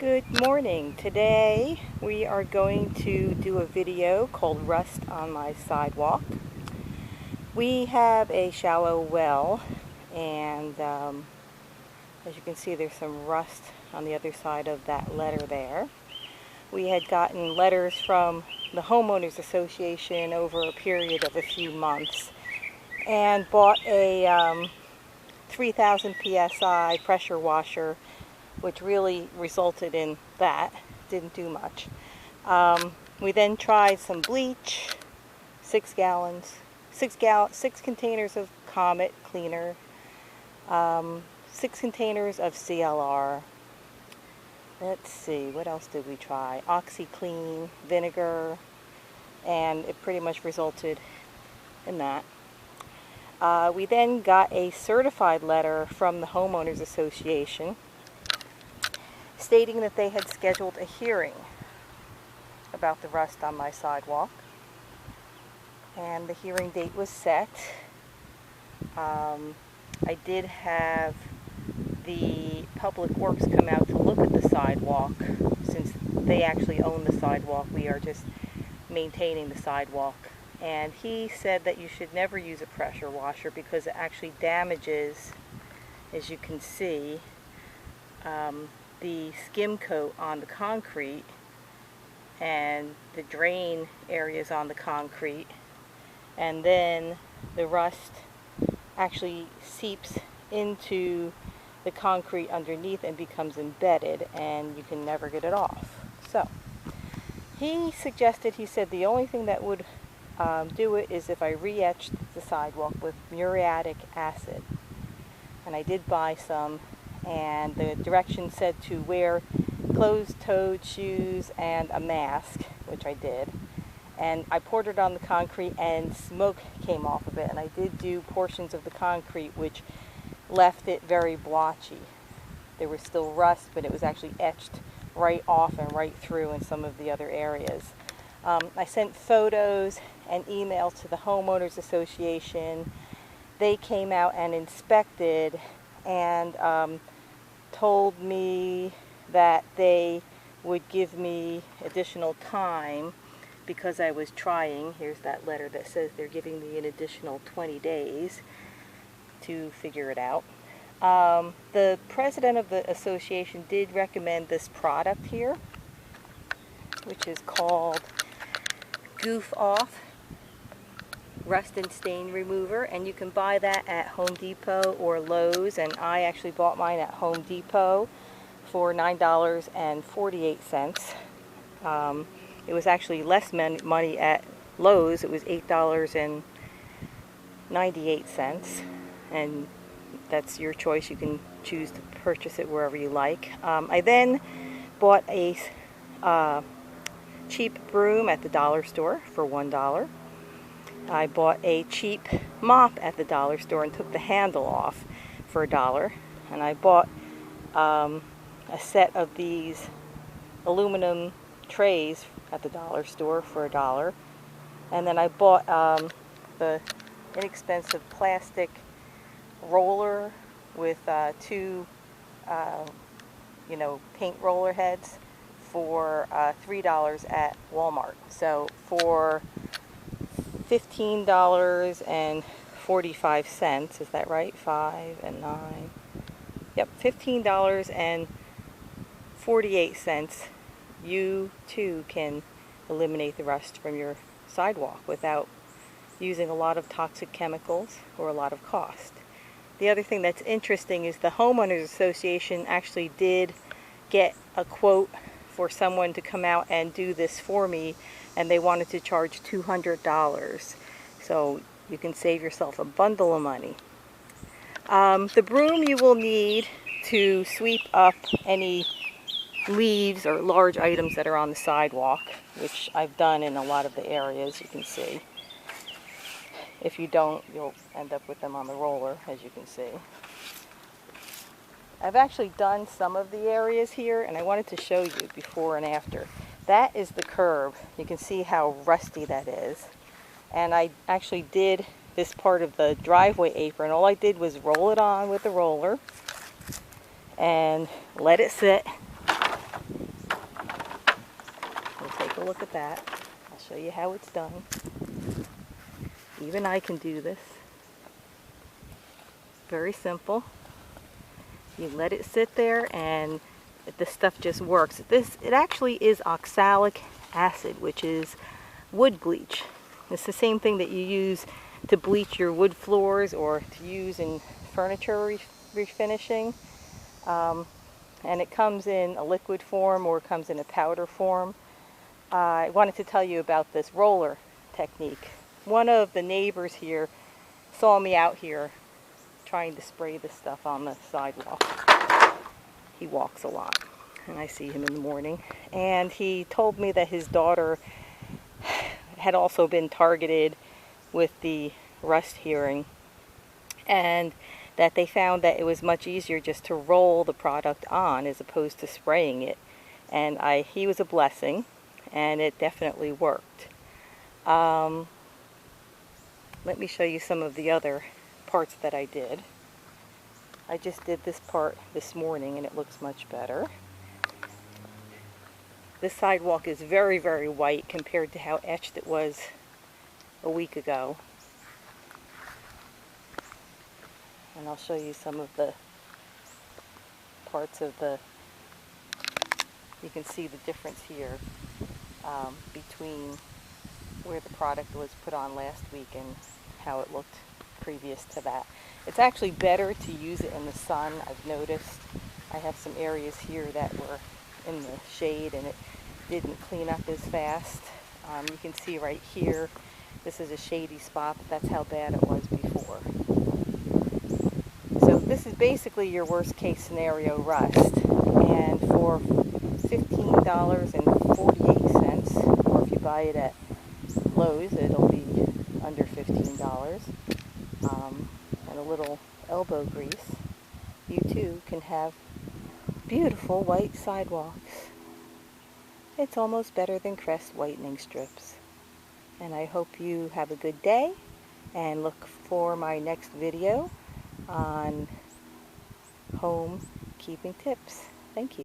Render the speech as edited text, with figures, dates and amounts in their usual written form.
Good morning. Today we are going to do a video called Rust on My Sidewalk. We have a shallow well, and as you can see, there's some rust on the other side of that letter there. We had gotten letters from the Homeowners Association over a period of a few months and bought a 3,000 psi pressure washer, which really resulted in that. Didn't do much. We then tried some bleach, 6 containers of Comet cleaner, 6 containers of CLR. Let's see, what else did we try? OxyClean, vinegar, and it pretty much resulted in that. We then got a certified letter from the Homeowners Association stating that they had scheduled a hearing about the rust on my sidewalk, and the hearing date was set. I did have the Public Works come out to look at the sidewalk. Since they actually own the sidewalk, we are just maintaining the sidewalk, and he said that you should never use a pressure washer because it actually damages, as you can see, the skim coat on the concrete and the drain areas on the concrete, and then the rust actually seeps into the concrete underneath and becomes embedded, and you can never get it off. So he said the only thing that would do it is if I re-etched the sidewalk with muriatic acid, and I did buy some, and the directions said to wear closed-toed shoes and a mask, which I did. And I poured it on the concrete and smoke came off of it, and I did do portions of the concrete which left it very blotchy. There was still rust, but it was actually etched right off and right through in some of the other areas. I sent photos and emails to the Homeowners Association. They came out and inspected and told me that they would give me additional time because I was trying. Here's that letter that says they're giving me an additional 20 days to figure it out. The president of the association did recommend this product here, which is called Goof Off Rust and Stain Remover, and you can buy that at Home Depot or Lowe's, and I actually bought mine at Home Depot for $9.48. It was actually less money at Lowe's. It was $8.98, and that's your choice. You can choose to purchase it wherever you like. I then bought a cheap broom at the dollar store for $1. I bought a cheap mop at the dollar store and took the handle off for $1. And I bought a set of these aluminum trays at the dollar store for $1. And then I bought the inexpensive plastic roller with 2 paint roller heads for $3 at Walmart. So for $15.45, is that right? 5 and 9. Yep, $15.48. You too can eliminate the rust from your sidewalk without using a lot of toxic chemicals or a lot of cost. The other thing that's interesting is the Homeowners Association actually did get a quote for someone to come out and do this for me, and they wanted to charge $200. So you can save yourself a bundle of money. The broom you will need to sweep up any leaves or large items that are on the sidewalk, which I've done in a lot of the areas, you can see. If you don't, you'll end up with them on the roller, as you can see. I've actually done some of the areas here, and I wanted to show you before and after. That is the curb. You can see how rusty that is. And I actually did this part of the driveway apron. All I did was roll it on with the roller and let it sit. a look at that. I'll show you how it's done. Even I can do this. Very simple. You let it sit there and the stuff just works. It actually is oxalic acid, which is wood bleach. It's the same thing that you use to bleach your wood floors or to use in furniture refinishing. And it comes in a liquid form or it comes in a powder form. I wanted to tell you about this roller technique. One of the neighbors here saw me out here trying to spray this stuff on the sidewalk. He walks a lot, and I see him in the morning. And he told me that his daughter had also been targeted with the rust hearing, and that they found that it was much easier just to roll the product on as opposed to spraying it. And he was a blessing, and it definitely worked. Let me show you some of the other parts that I did. I just did this part this morning and it looks much better. This sidewalk is very, very white compared to how etched it was a week ago. And I'll show you some of the parts of you can see the difference here between where the product was put on last week and how it looked previous to that. It's actually better to use it in the sun, I've noticed. I have some areas here that were in the shade and it didn't clean up as fast. You can see right here, this is a shady spot, but that's how bad it was before. So this is basically your worst case scenario rust. And for $15.48, or if you buy it at Lowe's, it'll be under $15. And a little elbow grease, you too can have beautiful white sidewalks. It's almost better than Crest whitening strips. And I hope you have a good day and look for my next video on home keeping tips. Thank you.